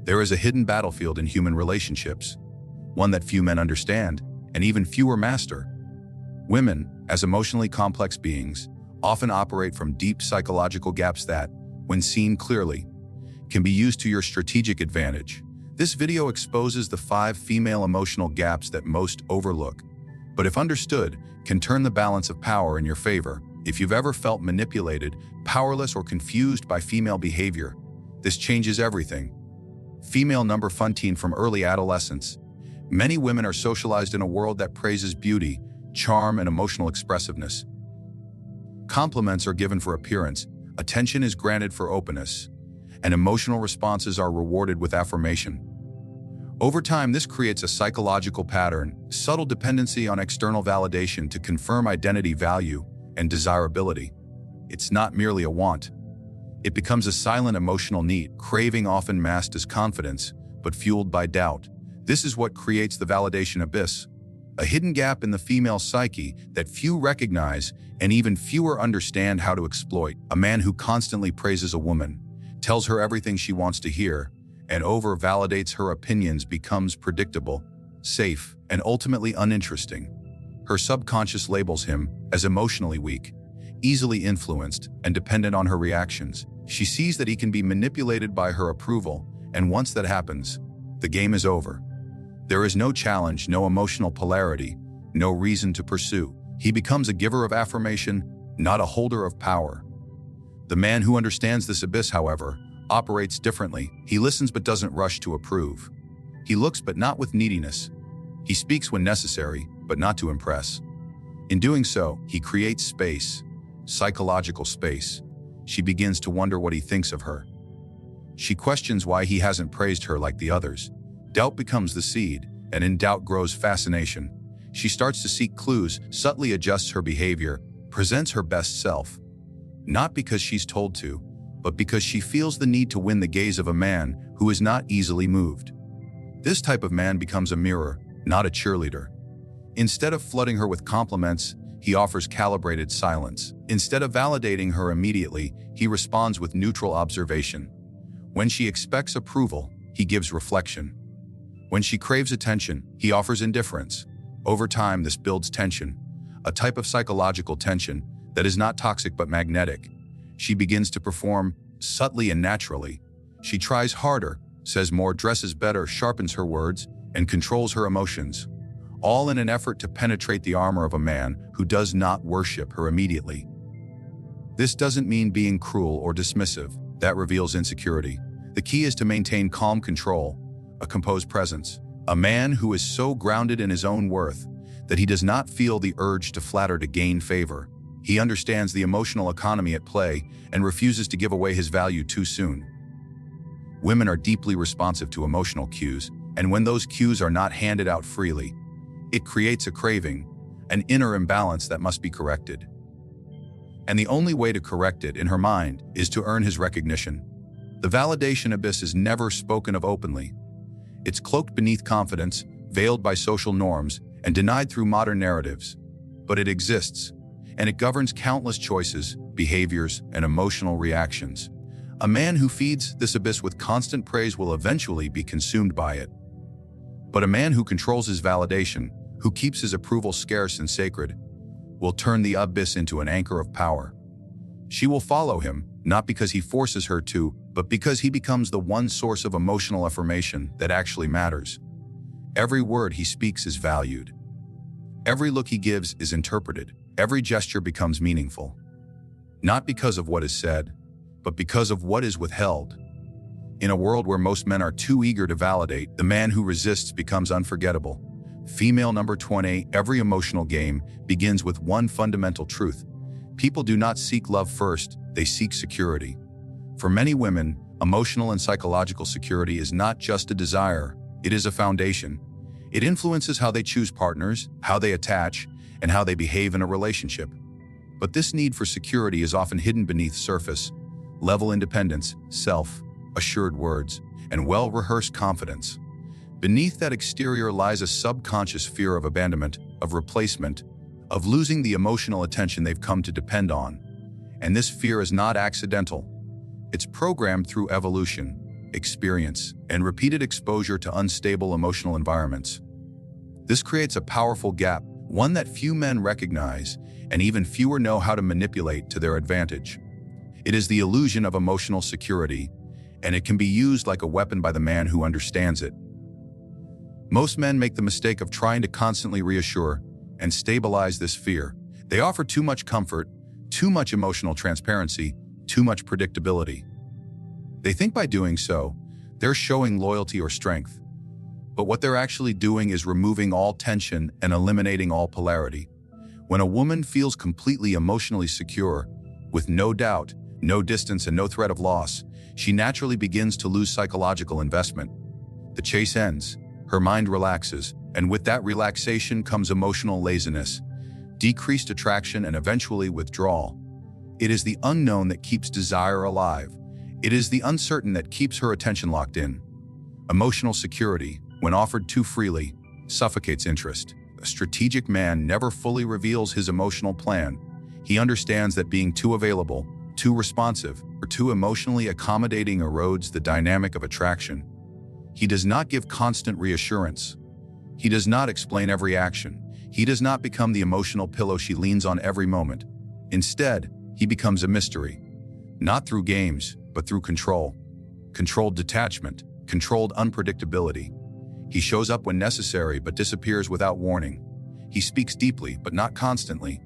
There is a hidden battlefield in human relationships, one that few men understand, and even fewer master. Women, as emotionally complex beings, often operate from deep psychological gaps that, when seen clearly, can be used to your strategic advantage. This video exposes the 5 female emotional gaps that most overlook, but if understood, can turn the balance of power in your favor. If you've ever felt manipulated, powerless, or confused by female behavior, this changes everything. Female number 15 from early adolescence. Many women are socialized in a world that praises beauty, charm, and emotional expressiveness. Compliments are given for appearance, attention is granted for openness, and emotional responses are rewarded with affirmation. Over time, this creates a psychological pattern, subtle dependency on external validation to confirm identity value and desirability. It's not merely a want. It becomes a silent emotional need, craving often masked as confidence, but fueled by doubt. This is what creates the validation abyss, a hidden gap in the female psyche that few recognize and even fewer understand how to exploit. A man who constantly praises a woman, tells her everything she wants to hear, and over-validates her opinions becomes predictable, safe, and ultimately uninteresting. Her subconscious labels him as emotionally weak, easily influenced, and dependent on her reactions. She sees that he can be manipulated by her approval, and once that happens, the game is over. There is no challenge, no emotional polarity, no reason to pursue. He becomes a giver of affirmation, not a holder of power. The man who understands this abyss, however, operates differently. He listens but doesn't rush to approve. He looks but not with neediness. He speaks when necessary, but not to impress. In doing so, he creates space, psychological space. She begins to wonder what he thinks of her. She questions why he hasn't praised her like the others. Doubt becomes the seed, and in doubt grows fascination. She starts to seek clues, subtly adjusts her behavior, presents her best self. Not because she's told to, but because she feels the need to win the gaze of a man who is not easily moved. This type of man becomes a mirror, not a cheerleader. Instead of flooding her with compliments, he offers calibrated silence. Instead of validating her immediately, he responds with neutral observation. When she expects approval, he gives reflection. When she craves attention, he offers indifference. Over time, this builds tension, a type of psychological tension that is not toxic but magnetic. She begins to perform subtly and naturally. She tries harder, says more, dresses better, sharpens her words, and controls her emotions, all in an effort to penetrate the armor of a man who does not worship her immediately. This doesn't mean being cruel or dismissive. That reveals insecurity. The key is to maintain calm control, a composed presence. A man who is so grounded in his own worth that he does not feel the urge to flatter to gain favor. He understands the emotional economy at play and refuses to give away his value too soon. Women are deeply responsive to emotional cues, and when those cues are not handed out freely, it creates a craving, an inner imbalance that must be corrected. And the only way to correct it in her mind is to earn his recognition. The validation abyss is never spoken of openly. It's cloaked beneath confidence, veiled by social norms, and denied through modern narratives. But it exists, and it governs countless choices, behaviors, and emotional reactions. A man who feeds this abyss with constant praise will eventually be consumed by it. But a man who controls his validation, who keeps his approval scarce and sacred, will turn the abyss into an anchor of power. She will follow him, not because he forces her to, but because he becomes the one source of emotional affirmation that actually matters. Every word he speaks is valued. Every look he gives is interpreted. Every gesture becomes meaningful. Not because of what is said, but because of what is withheld. In a world where most men are too eager to validate, the man who resists becomes unforgettable. Female number 20, every emotional game begins with one fundamental truth. People do not seek love first, they seek security. For many women, emotional and psychological security is not just a desire, it is a foundation. It influences how they choose partners, how they attach, and how they behave in a relationship. But this need for security is often hidden beneath surface level independence, self-assured words, and well-rehearsed confidence. Beneath that exterior lies a subconscious fear of abandonment, of replacement, of losing the emotional attention they've come to depend on. And this fear is not accidental. It's programmed through evolution. experience, and repeated exposure to unstable emotional environments. This creates a powerful gap, one that few men recognize, and even fewer know how to manipulate to their advantage. It is the illusion of emotional security, and it can be used like a weapon by the man who understands it. Most men make the mistake of trying to constantly reassure and stabilize this fear. They offer too much comfort, too much emotional transparency, too much predictability. They think by doing so, they're showing loyalty or strength. But what they're actually doing is removing all tension and eliminating all polarity. When a woman feels completely emotionally secure, with no doubt, no distance, and no threat of loss, she naturally begins to lose psychological investment. The chase ends, her mind relaxes, and with that relaxation comes emotional laziness, decreased attraction, and eventually withdrawal. It is the unknown that keeps desire alive. It is the uncertain that keeps her attention locked in. Emotional security, when offered too freely, suffocates interest. A strategic man never fully reveals his emotional plan. He understands that being too available, too responsive, or too emotionally accommodating erodes the dynamic of attraction. He does not give constant reassurance. He does not explain every action. He does not become the emotional pillow she leans on every moment. Instead, he becomes a mystery. Not through games, but through control. Controlled detachment, controlled unpredictability. He shows up when necessary but disappears without warning. He speaks deeply but not constantly.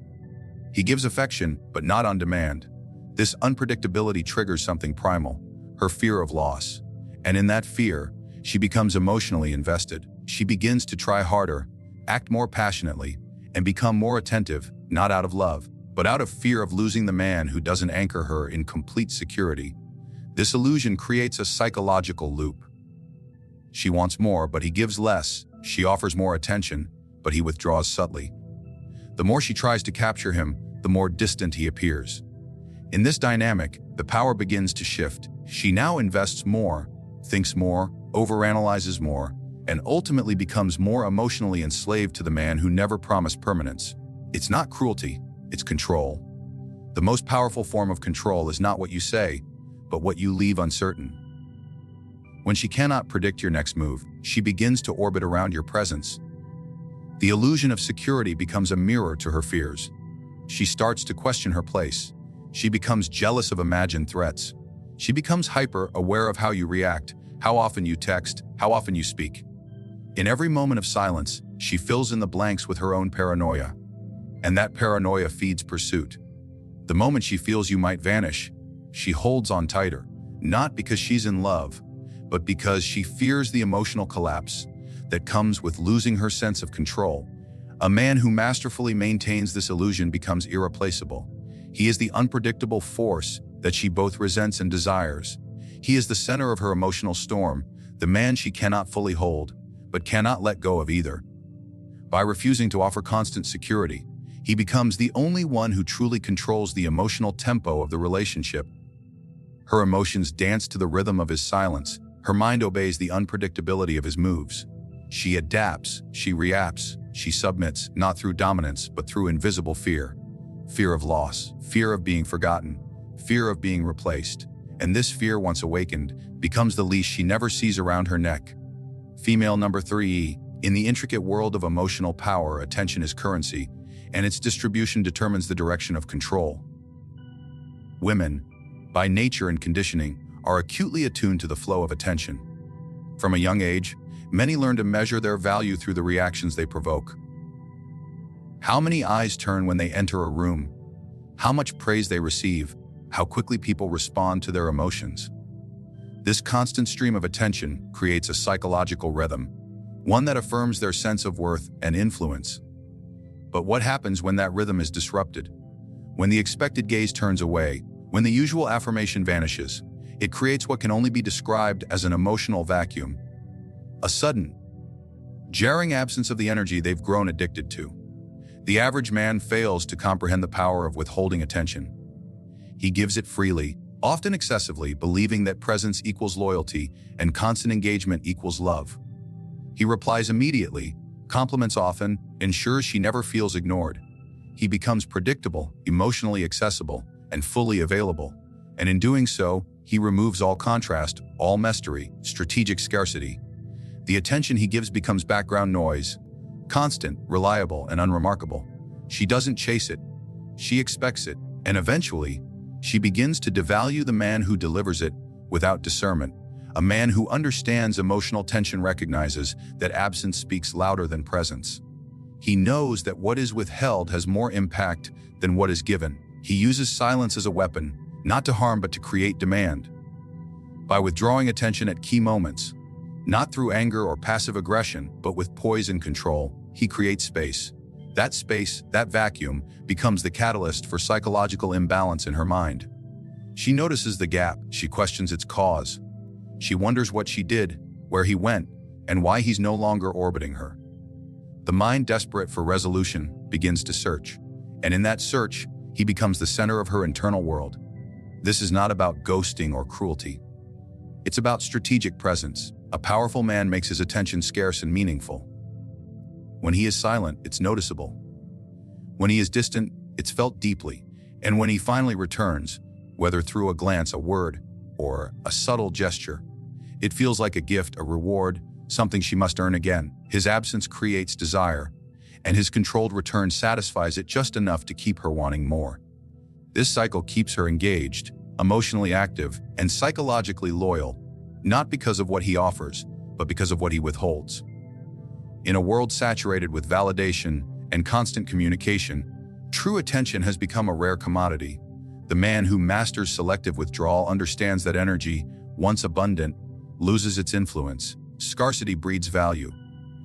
He gives affection but not on demand. This unpredictability triggers something primal, her fear of loss. And in that fear, she becomes emotionally invested. She begins to try harder, act more passionately, and become more attentive, not out of love, but out of fear of losing the man who doesn't anchor her in complete security. This illusion creates a psychological loop. She wants more, but he gives less. She offers more attention, but he withdraws subtly. The more she tries to capture him, the more distant he appears. In this dynamic, the power begins to shift. She now invests more, thinks more, overanalyzes more, and ultimately becomes more emotionally enslaved to the man who never promised permanence. It's not cruelty, it's control. The most powerful form of control is not what you say, but what you leave uncertain. When she cannot predict your next move, she begins to orbit around your presence. The illusion of security becomes a mirror to her fears. She starts to question her place. She becomes jealous of imagined threats. She becomes hyper-aware of how you react, how often you text, how often you speak. In every moment of silence, she fills in the blanks with her own paranoia. And that paranoia feeds pursuit. The moment she feels you might vanish, she holds on tighter, not because she's in love, but because she fears the emotional collapse that comes with losing her sense of control. A man who masterfully maintains this illusion becomes irreplaceable. He is the unpredictable force that she both resents and desires. He is the center of her emotional storm, the man she cannot fully hold, but cannot let go of either. By refusing to offer constant security, he becomes the only one who truly controls the emotional tempo of the relationship. Her emotions dance to the rhythm of his silence. Her mind obeys the unpredictability of his moves. She adapts, she reacts, she submits, not through dominance, but through invisible fear. Fear of loss, fear of being forgotten, fear of being replaced. And this fear, once awakened, becomes the leash she never sees around her neck. Female number 3. In the intricate world of emotional power, attention is currency, and its distribution determines the direction of control. Women, by nature and conditioning, are acutely attuned to the flow of attention. From a young age, many learn to measure their value through the reactions they provoke. How many eyes turn when they enter a room? How much praise they receive? How quickly people respond to their emotions? This constant stream of attention creates a psychological rhythm, one that affirms their sense of worth and influence. But what happens when that rhythm is disrupted? When the expected gaze turns away, when the usual affirmation vanishes, it creates what can only be described as an emotional vacuum. A sudden, jarring absence of the energy they've grown addicted to. The average man fails to comprehend the power of withholding attention. He gives it freely, often excessively, believing that presence equals loyalty and constant engagement equals love. He replies immediately, compliments often, ensures she never feels ignored. He becomes predictable, emotionally accessible, and fully available. And in doing so, He removes all contrast, all mystery, strategic scarcity. The attention he gives becomes background noise, constant, reliable, and unremarkable. She doesn't chase it. She expects it, and eventually, she begins to devalue the man who delivers it without discernment. A man who understands emotional tension recognizes that absence speaks louder than presence. He knows that what is withheld has more impact than what is given. He uses silence as a weapon, not to harm but to create demand. By withdrawing attention at key moments, not through anger or passive aggression, but with poise and control, he creates space. That space, that vacuum, becomes the catalyst for psychological imbalance in her mind. She notices the gap, she questions its cause. She wonders what she did, where he went, and why he's no longer orbiting her. The mind, desperate for resolution, begins to search. And in that search, he becomes the center of her internal world. This is not about ghosting or cruelty. It's about strategic presence. A powerful man makes his attention scarce and meaningful. When he is silent, it's noticeable. When he is distant, it's felt deeply. And when he finally returns, whether through a glance, a word, or a subtle gesture, it feels like a gift, a reward, something she must earn again. His absence creates desire, and his controlled return satisfies it just enough to keep her wanting more. This cycle keeps her engaged, emotionally active, and psychologically loyal, not because of what he offers, but because of what he withholds. In a world saturated with validation and constant communication, true attention has become a rare commodity. The man who masters selective withdrawal understands that energy, once abundant, loses its influence. Scarcity breeds value.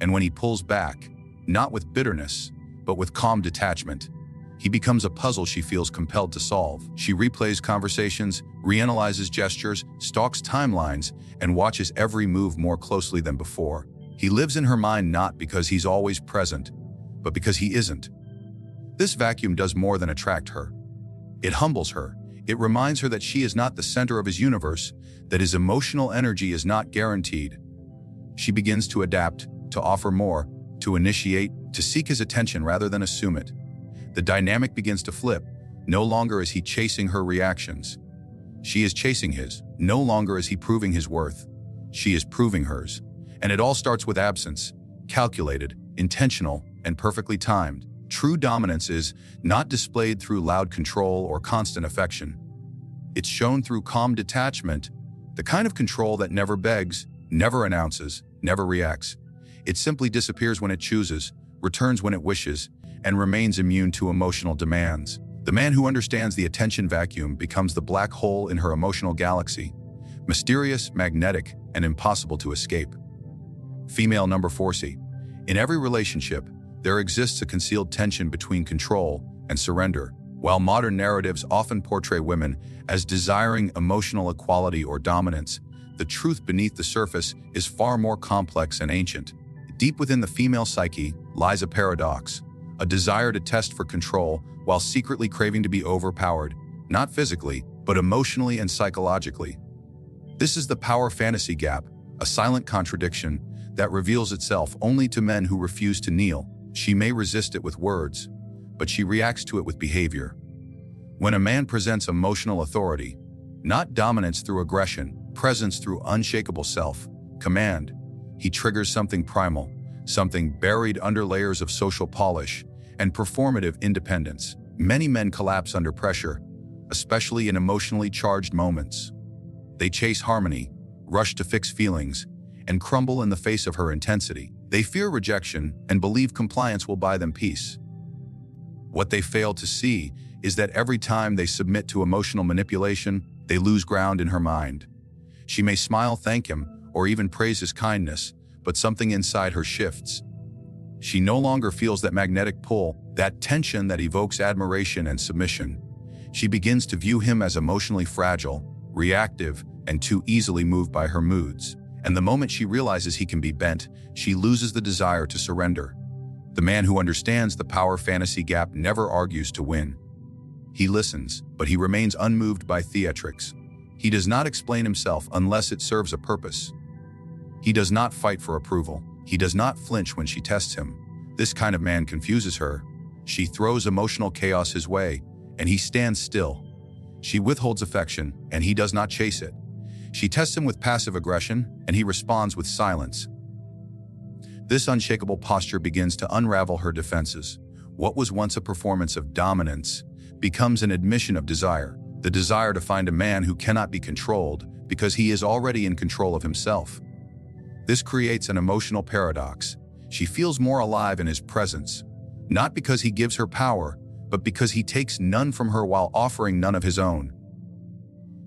And when he pulls back, not with bitterness, but with calm detachment, he becomes a puzzle she feels compelled to solve. She replays conversations, reanalyzes gestures, stalks timelines, and watches every move more closely than before. He lives in her mind not because he's always present, but because he isn't. This vacuum does more than attract her. It humbles her. It reminds her that she is not the center of his universe, that his emotional energy is not guaranteed. She begins to adapt, to offer more, to initiate, to seek his attention rather than assume it. The dynamic begins to flip. No longer is he chasing her reactions. She is chasing his. No longer is he proving his worth. She is proving hers. And it all starts with absence, calculated, intentional, and perfectly timed. True dominance is not displayed through loud control or constant affection. It's shown through calm detachment, the kind of control that never begs, never announces, never reacts. It simply disappears when it chooses, returns when it wishes, and remains immune to emotional demands. The man who understands the attention vacuum becomes the black hole in her emotional galaxy, mysterious, magnetic, and impossible to escape. Female number 4C. In every relationship, there exists a concealed tension between control and surrender. While modern narratives often portray women as desiring emotional equality or dominance, the truth beneath the surface is far more complex and ancient. Deep within the female psyche lies a paradox, a desire to test for control while secretly craving to be overpowered, not physically, but emotionally and psychologically. This is the power fantasy gap, a silent contradiction that reveals itself only to men who refuse to kneel. She may resist it with words, but she reacts to it with behavior. When a man presents emotional authority, not dominance through aggression, presence through unshakable self-command, he triggers something primal, something buried under layers of social polish and performative independence. Many men collapse under pressure, especially in emotionally charged moments. They chase harmony, rush to fix feelings, and crumble in the face of her intensity. They fear rejection and believe compliance will buy them peace. What they fail to see is that every time they submit to emotional manipulation, they lose ground in her mind. She may smile, thank him, or even praise his kindness, but something inside her shifts. She no longer feels that magnetic pull, that tension that evokes admiration and submission. She begins to view him as emotionally fragile, reactive, and too easily moved by her moods. And the moment she realizes he can be bent, she loses the desire to surrender. The man who understands the power fantasy gap never argues to win. He listens, but he remains unmoved by theatrics. He does not explain himself unless it serves a purpose. He does not fight for approval. He does not flinch when she tests him. This kind of man confuses her. She throws emotional chaos his way, and he stands still. She withholds affection, and he does not chase it. She tests him with passive aggression, and he responds with silence. This unshakable posture begins to unravel her defenses. What was once a performance of dominance becomes an admission of desire, the desire to find a man who cannot be controlled because he is already in control of himself. This creates an emotional paradox. She feels more alive in his presence, not because he gives her power, but because he takes none from her while offering none of his own.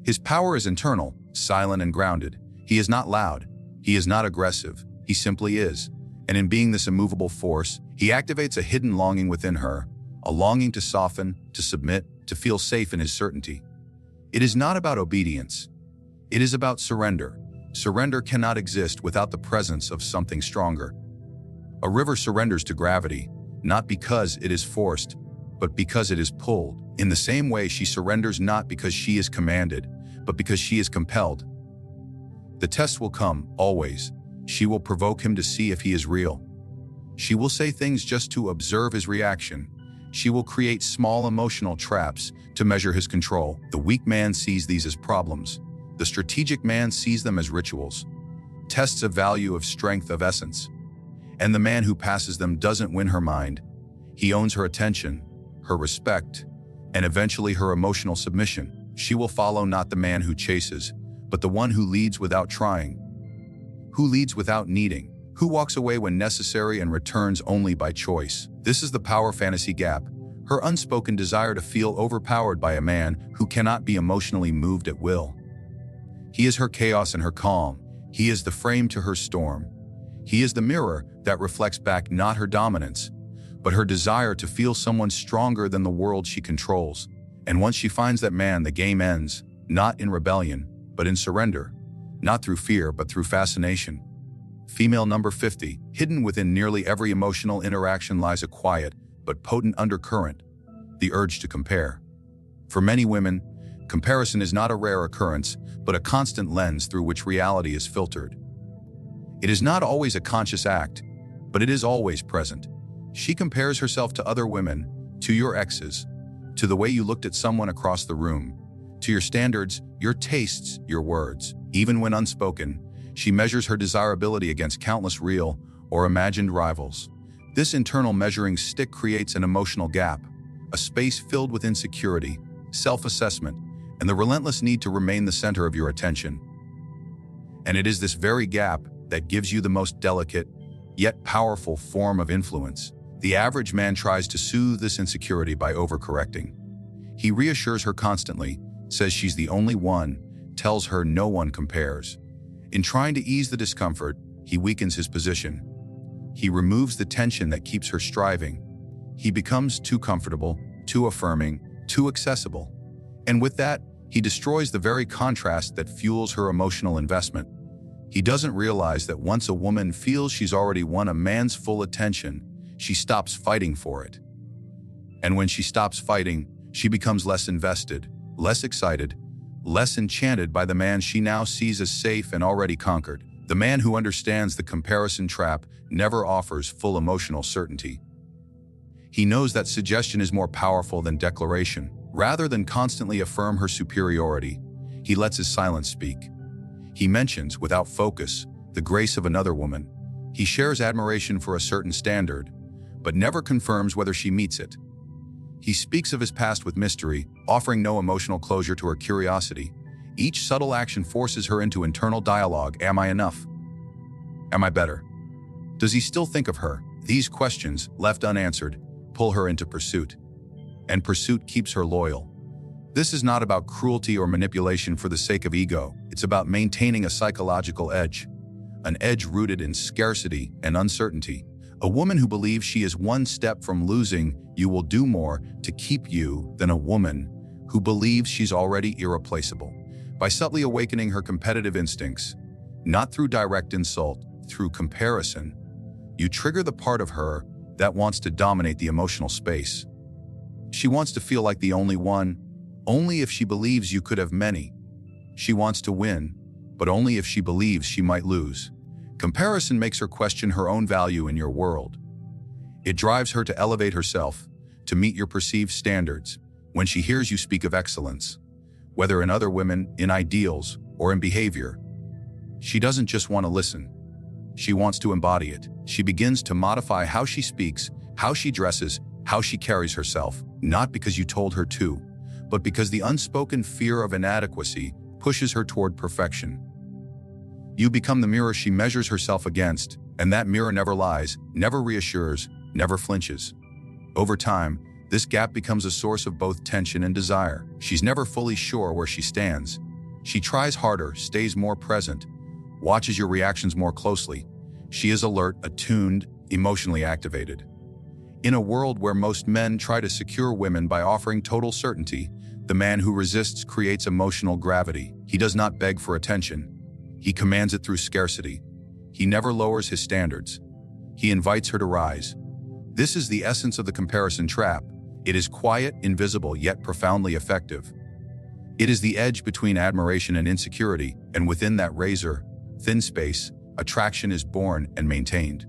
His power is internal, silent and grounded. He is not loud. He is not aggressive. He simply is. And in being this immovable force, he activates a hidden longing within her, a longing to soften, to submit, to feel safe in his certainty. It is not about obedience. It is about surrender. Surrender cannot exist without the presence of something stronger. A river surrenders to gravity, not because it is forced, but because it is pulled. In the same way, she surrenders not because she is commanded, but because she is compelled. The test will come, always. She will provoke him to see if he is real. She will say things just to observe his reaction. She will create small emotional traps to measure his control. The weak man sees these as problems. The strategic man sees them as rituals, tests of value of strength of essence. And the man who passes them doesn't win her mind. He owns her attention, her respect, and eventually her emotional submission. She will follow not the man who chases, but the one who leads without trying, who leads without needing, who walks away when necessary and returns only by choice. This is the power fantasy gap, her unspoken desire to feel overpowered by a man who cannot be emotionally moved at will. He is her chaos and her calm. He is the frame to her storm. He is the mirror that reflects back not her dominance, but her desire to feel someone stronger than the world she controls. And once she finds that man, the game ends, not in rebellion, but in surrender, not through fear, but through fascination. Female number 50, hidden within nearly every emotional interaction lies a quiet but potent undercurrent, the urge to compare. For many women, comparison is not a rare occurrence, but a constant lens through which reality is filtered. It is not always a conscious act, but it is always present. She compares herself to other women, to your exes, to the way you looked at someone across the room, to your standards, your tastes, your words. Even when unspoken, she measures her desirability against countless real or imagined rivals. This internal measuring stick creates an emotional gap, a space filled with insecurity, self-assessment, and the relentless need to remain the center of your attention. And it is this very gap that gives you the most delicate, yet powerful form of influence. The average man tries to soothe this insecurity by overcorrecting. He reassures her constantly, says she's the only one, tells her no one compares. In trying to ease the discomfort, he weakens his position. He removes the tension that keeps her striving. He becomes too comfortable, too affirming, too accessible. And with that, he destroys the very contrast that fuels her emotional investment. He doesn't realize that once a woman feels she's already won a man's full attention, she stops fighting for it. And when she stops fighting, she becomes less invested, less excited, less enchanted by the man she now sees as safe and already conquered. The man who understands the comparison trap never offers full emotional certainty. He knows that suggestion is more powerful than declaration. Rather than constantly affirm her superiority, he lets his silence speak. He mentions, without focus, the grace of another woman. He shares admiration for a certain standard, but never confirms whether she meets it. He speaks of his past with mystery, offering no emotional closure to her curiosity. Each subtle action forces her into internal dialogue. Am I enough? Am I better? Does he still think of her? These questions, left unanswered, pull her into pursuit. And pursuit keeps her loyal. This is not about cruelty or manipulation for the sake of ego. It's about maintaining a psychological edge, an edge rooted in scarcity and uncertainty. A woman who believes she is one step from losing you will do more to keep you than a woman who believes she's already irreplaceable. By subtly awakening her competitive instincts, not through direct insult, through comparison, you trigger the part of her that wants to dominate the emotional space. She wants to feel like the only one, only if she believes you could have many. She wants to win, but only if she believes she might lose. Comparison makes her question her own value in your world. It drives her to elevate herself, to meet your perceived standards. When she hears you speak of excellence, whether in other women, in ideals, or in behavior. She doesn't just want to listen. She wants to embody it. She begins to modify how she speaks, how she dresses, how she carries herself, not because you told her to, but because the unspoken fear of inadequacy pushes her toward perfection. You become the mirror she measures herself against, and that mirror never lies, never reassures, never flinches. Over time, this gap becomes a source of both tension and desire. She's never fully sure where she stands. She tries harder, stays more present, watches your reactions more closely. She is alert, attuned, emotionally activated. In a world where most men try to secure women by offering total certainty, the man who resists creates emotional gravity. He does not beg for attention. He commands it through scarcity. He never lowers his standards. He invites her to rise. This is the essence of the comparison trap. It is quiet, invisible, yet profoundly effective. It is the edge between admiration and insecurity, and within that razor-thin space, attraction is born and maintained.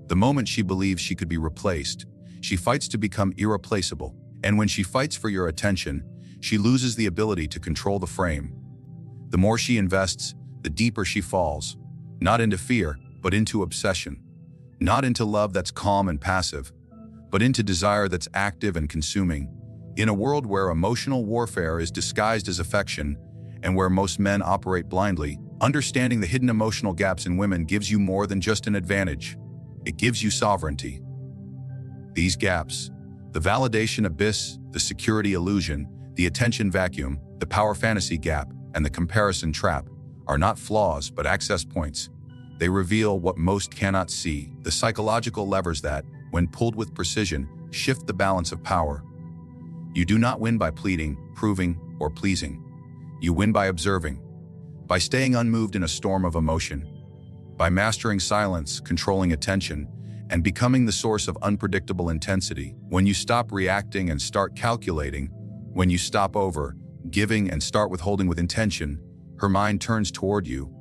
The moment she believes she could be replaced, she fights to become irreplaceable. And when she fights for your attention, she loses the ability to control the frame. The more she invests, the deeper she falls, not into fear, but into obsession. Not into love that's calm and passive, but into desire that's active and consuming. In a world where emotional warfare is disguised as affection, and where most men operate blindly, understanding the hidden emotional gaps in women gives you more than just an advantage. It gives you sovereignty. These gaps, the validation abyss, the security illusion, the attention vacuum, the power fantasy gap, and the comparison trap, are not flaws but access points. They reveal what most cannot see, the psychological levers that, when pulled with precision, shift the balance of power. You do not win by pleading, proving, or pleasing. You win by observing, by staying unmoved in a storm of emotion, by mastering silence, controlling attention, and becoming the source of unpredictable intensity. When you stop reacting and start calculating, when you stop over giving and start withholding with intention, her mind turns toward you,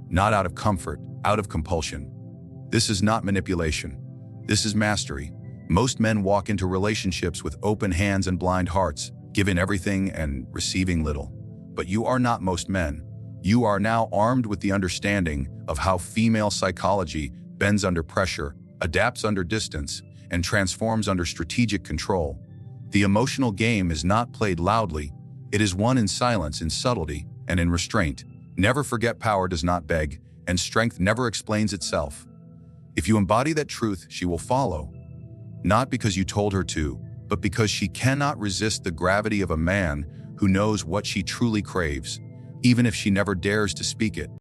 not out of comfort, out of compulsion. This is not manipulation. This is mastery. Most men walk into relationships with open hands and blind hearts, giving everything and receiving little. But you are not most men. You are now armed with the understanding of how female psychology bends under pressure, adapts under distance, and transforms under strategic control. The emotional game is not played loudly. It is won in silence, in subtlety, and in restraint. Never forget, power does not beg, and strength never explains itself. If you embody that truth, she will follow. Not because you told her to, but because she cannot resist the gravity of a man who knows what she truly craves, even if she never dares to speak it.